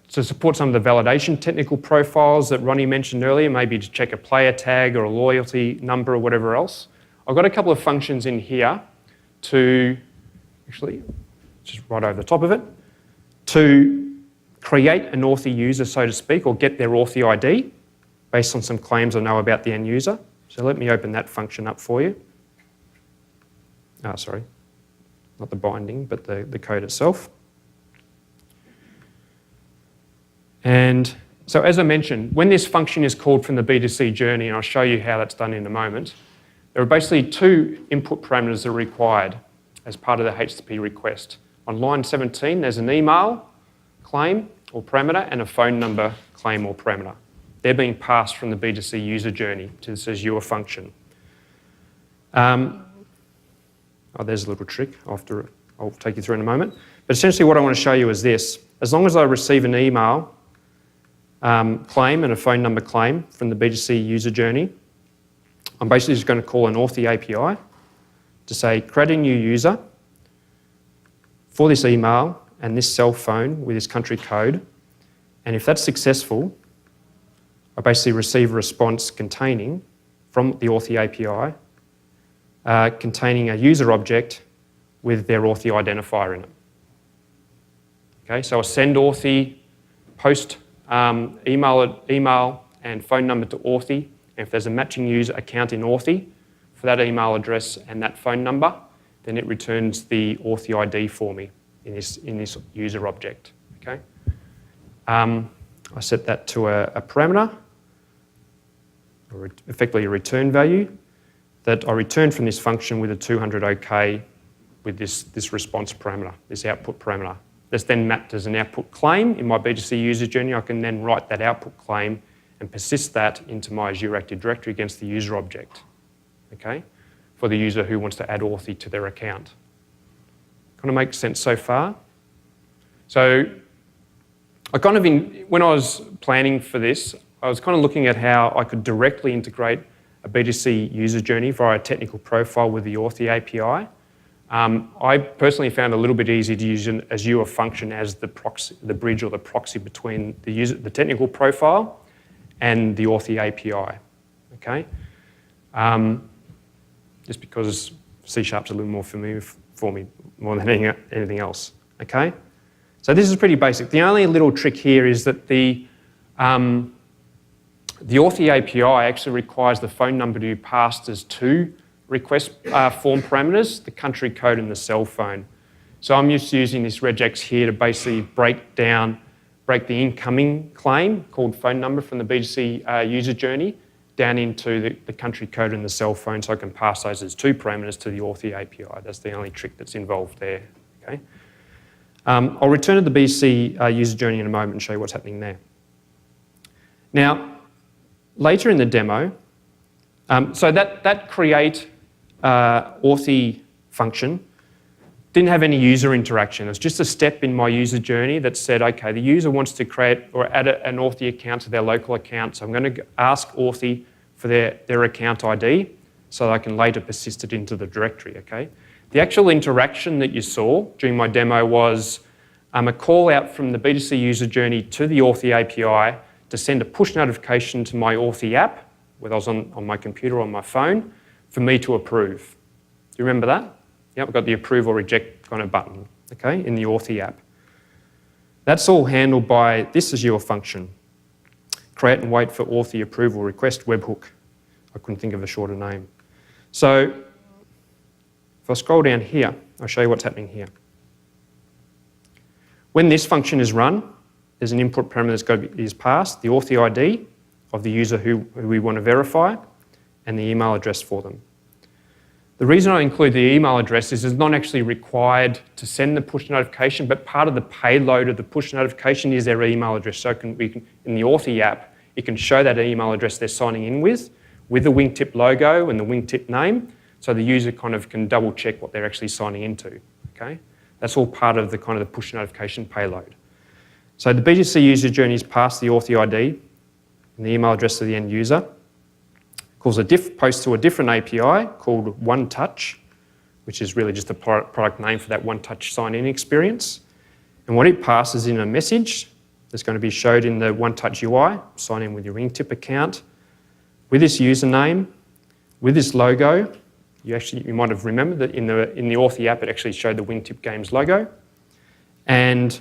to support some of the validation technical profiles that Ronnie mentioned earlier, maybe to check a player tag or a loyalty number or whatever else. I've got a couple of functions in here to, actually, just right over the top of it, to create an Authy user, so to speak, or get their Authy ID based on some claims I know about the end user. So let me open that function up for you. Sorry, not the binding, but the code itself. And so as I mentioned, when this function is called from the B2C journey, and I'll show you how that's done in a moment, there are basically 2 input parameters that are required as part of the HTTP request. On line 17, there's an email claim or parameter and a phone number claim or parameter. They're being passed from the B2C user journey to this Azure function. There's a little trick I'll take you through in a moment. But essentially what I want to show you is this. As long as I receive an email claim and a phone number claim from the B2C user journey, I'm basically just going to call an Authy API to say, create a new user for this email and this cell phone with this country code. And if that's successful, I basically receive a response containing, from the Authy API, containing a user object with their Authy identifier in it. Okay, so I send Authy post email and phone number to Authy. And if there's a matching user account in Authy for that email address and that phone number, then it returns the Authy ID for me in this user object. Okay. I set that to a parameter, or effectively a return value, that I return from this function with a 200 OK with this response parameter, this output parameter. That's then mapped as an output claim in my B2C user journey. I can then write that output claim and persist that into my Azure Active Directory against the user object, okay, for the user who wants to add Authy to their account. Kind of makes sense so far? So when I was planning for this, I was kind of looking at how I could directly integrate a B2C user journey via a technical profile with the Authy API. I personally found it a little bit easy to use an Azure function as the bridge or the proxy between the technical profile and the Authy API, okay? Just because C# is a little more familiar for me more than anything else, okay? So this is pretty basic. The only little trick here is that the Authy API actually requires the phone number to be passed as two request form parameters, the country code and the cell phone. So I'm just using this regex here to basically break the incoming claim called phone number from the B2C user journey down into the country code and the cell phone, so I can pass those as two parameters to the Authy API. That's the only trick that's involved there. Okay. I'll return to the B2C user journey in a moment and show you what's happening there. Now, later in the demo, so that create Authy function didn't have any user interaction. It's just a step in my user journey that said, okay, the user wants to create or add an Authy account to their local account, so I'm going to ask Authy for their account ID so that I can later persist it into the directory, okay? The actual interaction that you saw during my demo was a call out from the B2C user journey to the Authy API to send a push notification to my Authy app, whether I was on my computer or on my phone, for me to approve. Do you remember that? Yep, I've got the approve or reject kind of button, okay, in the Authy app. That's all handled by this Azure function. Create and wait for Authy approval request webhook. I couldn't think of a shorter name. So if I scroll down here, I'll show you what's happening here. When this function is run, there's an input parameter that is passed, the Authy ID of the user who we want to verify, and the email address for them. The reason I include the email address is it's not actually required to send the push notification, but part of the payload of the push notification is their email address. So in the Authy app, it can show that email address they're signing in with the wingtip logo and the wingtip name, so the user kind of can double check what they're actually signing into, okay? That's all part of the kind of the push notification payload. So the B2C user journey is past the Authy ID and the email address of the end user, calls post to a different API called OneTouch, which is really just a product name for that OneTouch sign-in experience. And what it passes in a message that's going to be showed in the OneTouch UI, sign in with your wingtip account, with this username, with this logo. You might have remembered that in the Authy app, it actually showed the Wingtip Games logo. And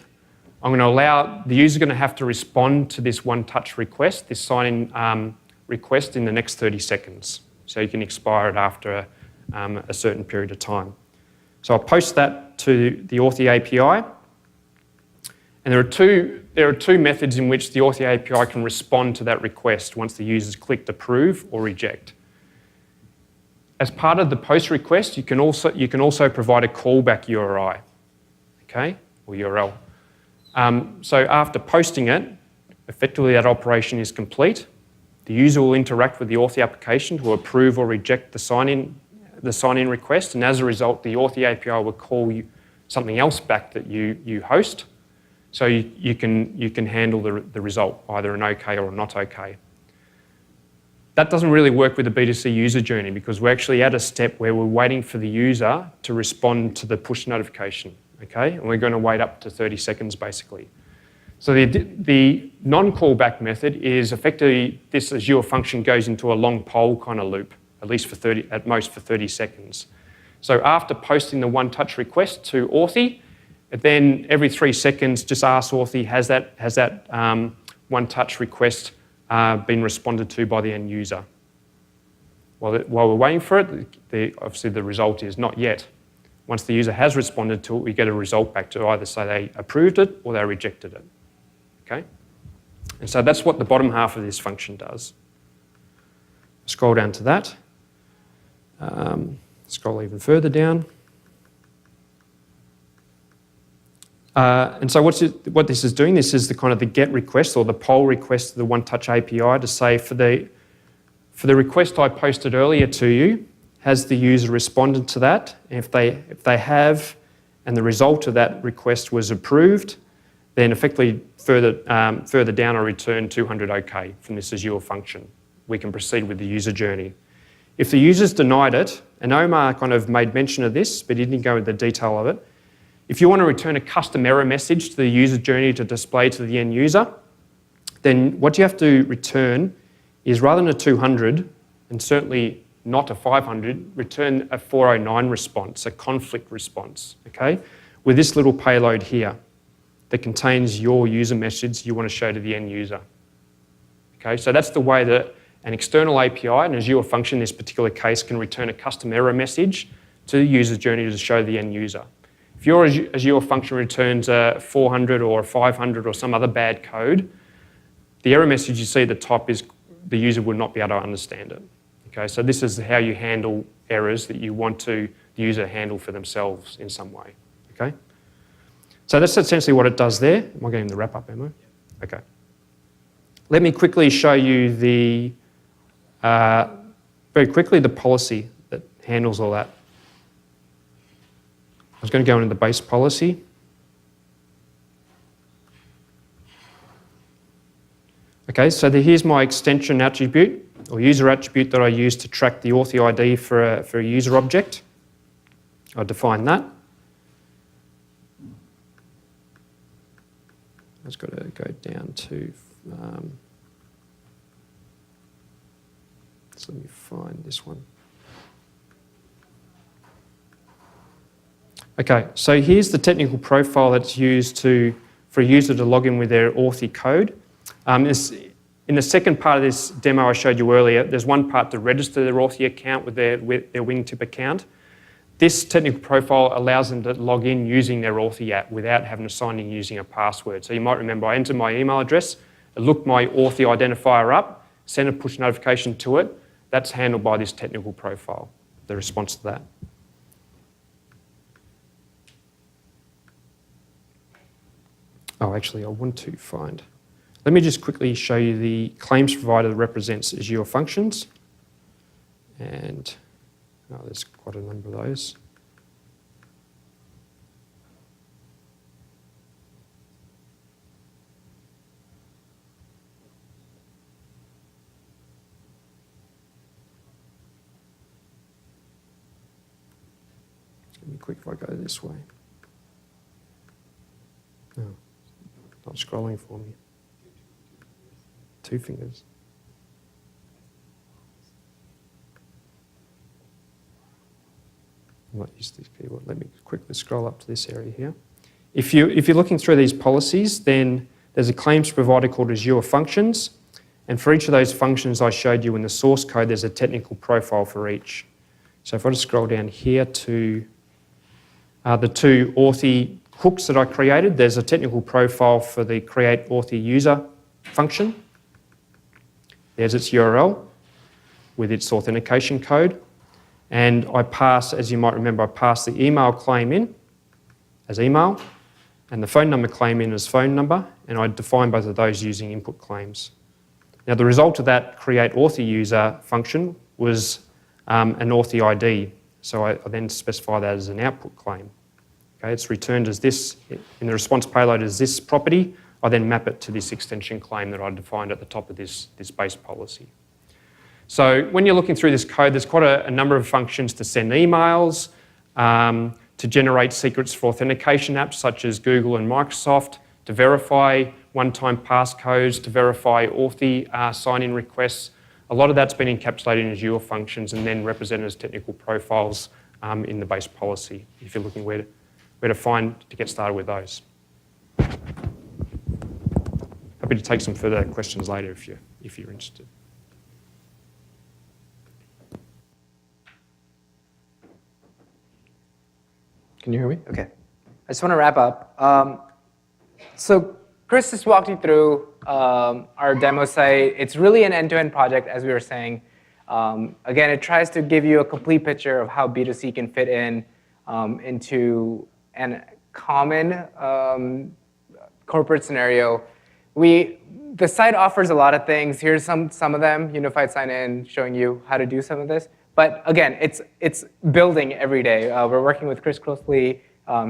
I'm going to allow the user going to have to respond to this OneTouch request, this sign-in request in the next 30 seconds. So you can expire it after a certain period of time. So I'll post that to the Authy API. And there are two methods in which the Authy API can respond to that request once the user's clicked approve or reject. As part of the post request, you can also provide a callback URI, okay, or URL. So after posting it, effectively that operation is complete. The user will interact with the Authy application to approve or reject the sign-in request, and as a result, the Authy API will call you something else back that you host, so you can handle the result, either an OK or a not OK. That doesn't really work with the B2C user journey because we're actually at a step where we're waiting for the user to respond to the push notification, okay? And we're going to wait up to 30 seconds basically. So the non-callback method is effectively this Azure function goes into a long poll kind of loop, at most for 30 seconds. So after posting the OneTouch request to Authy, Then every 3 seconds, just ask Authy, has that one-touch request been responded to by the end user? While we're waiting for it, obviously the result is not yet. Once the user has responded to it, we get a result back to either say they approved it or they rejected it. Okay? And so that's what the bottom half of this function does. Scroll down to that. Scroll even further down. And so what this is doing, this is the kind of the GET request or the poll request to the one-touch API to say for the request I posted earlier to you, has the user responded to that? And if they have, and the result of that request was approved, then effectively further down I return 200 OK from this Azure function. We can proceed with the user journey. If the user's denied it, and Omar kind of made mention of this, but he didn't go into the detail of it, if you want to return a custom error message to the user journey to display to the end user, then what you have to return is rather than a 200, and certainly not a 500, return a 409 response, a conflict response, okay, with this little payload here that contains your user message you want to show to the end user. Okay, so that's the way that an external API, an Azure function in this particular case, can return a custom error message to the user journey to show the end user. If your Azure function returns a 400 or a 500 or some other bad code, the error message you see at the top is the user will not be able to understand it. Okay, so this is how you handle errors that you want the user handle for themselves in some way. Okay, so that's essentially what it does there. Am I getting the wrap up, Emma? Okay. Let me quickly show you very quickly the policy that handles all that. I was going to go into the base policy. Okay, so here's my extension attribute or user attribute that I use to track the Authy ID for a user object. I define that. I've just got to go down to, so let me find this one. Okay, so here's the technical profile that's used for a user to log in with their Authy code. In the second part of this demo I showed you earlier, there's one part to register their Authy account with their Wingtip account. This technical profile allows them to log in using their Authy app without having to sign in using a password. So you might remember I entered my email address, I looked my Authy identifier up, sent a push notification to it. That's handled by this technical profile, the response to that. Oh, actually, I want to find. Let me just quickly show you the claims provider that represents Azure Functions. And there's quite a number of those. It's going to be quick if I go this way. No, not scrolling for me. 2 fingers. I'm not used to these keywords. Let me quickly scroll up to this area here. If you're looking through these policies, then there's a claims provider called Azure Functions. And for each of those functions I showed you in the source code, there's a technical profile for each. So if I just scroll down here to the 2 Authy hooks that I created, there's a technical profile for the create Authy user function. There's its URL with its authentication code. And I pass, as you might remember, I pass the email claim in as email and the phone number claim in as phone number, and I define both of those using input claims. Now the result of that create Authy user function was an Authy ID. So I then specify that as an output claim. Okay, it's returned as this, in the response payload as this property. I then map it to this extension claim that I defined at the top of this base policy. So when you're looking through this code, there's quite a number of functions to send emails, to generate secrets for authentication apps such as Google and Microsoft, to verify one-time passcodes, to verify Authy sign-in requests. A lot of that's been encapsulated in Azure Functions and then represented as technical profiles in the base policy, if you're looking where where to find to get started with those. Happy to take some further questions later if you're interested. Can you hear me? OK. I just want to wrap up. So Chris just walked you through our demo site. It's really an end-to-end project, as we were saying. Again, it tries to give you a complete picture of how B2C can fit into a common corporate scenario. The site offers a lot of things. Here's some of them, unified sign-in, showing you how to do some of this. But again, it's building every day. We're working with Chris closely.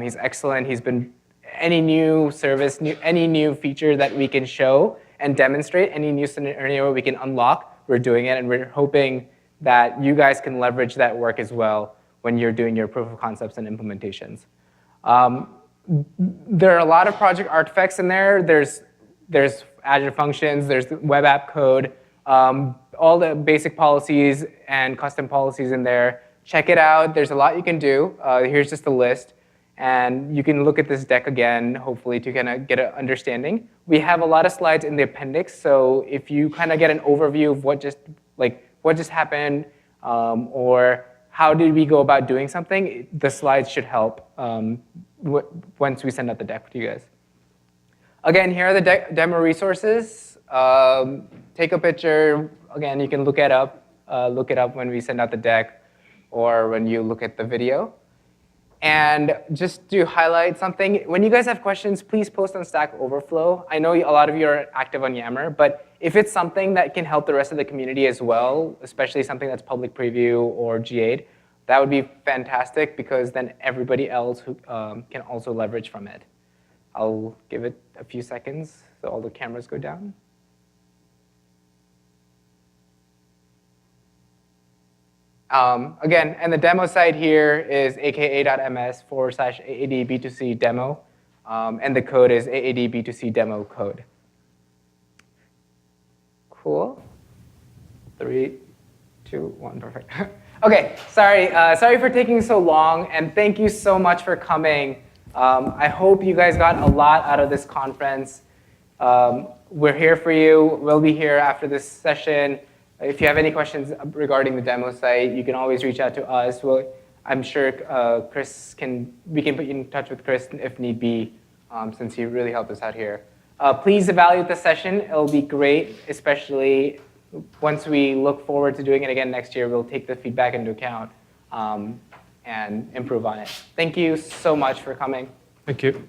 He's excellent. He's been any new service, any new feature that we can show and demonstrate, any new scenario we can unlock, we're doing it. And we're hoping that you guys can leverage that work as well when you're doing your proof of concepts and implementations. There are a lot of project artifacts in there. There's Azure Functions. There's web app code. All the basic policies and custom policies in there. Check it out. There's a lot you can do. Here's just a list. And you can look at this deck again, hopefully, to kind of get an understanding. We have a lot of slides in the appendix. So if you kind of get an overview of what just happened, or how did we go about doing something, the slides should help once we send out the deck to you guys. Again, here are the demo resources. Take a picture. Again, you can look it up when we send out the deck or when you look at the video. And just to highlight something, when you guys have questions, please post on Stack Overflow. I know a lot of you are active on Yammer, but if it's something that can help the rest of the community as well, especially something that's public preview or GA'd, that would be fantastic, because then everybody else who, can also leverage from it. I'll give it a few seconds so all the cameras go down. Again, and the demo site here is aka.ms/AAD B2C demo, and the code is AAD B2C demo code. Cool. 3, 2, 1, perfect. OK, sorry for taking so long, and thank you so much for coming. I hope you guys got a lot out of this conference. We're here for you. We'll be here after this session. If you have any questions regarding the demo site, you can always reach out to us. I'm sure we can put you in touch with Chris if need be, since he really helped us out here. Please evaluate the session. It'll be great, especially once we look forward to doing it again next year. We'll take the feedback into account and improve on it. Thank you so much for coming. Thank you.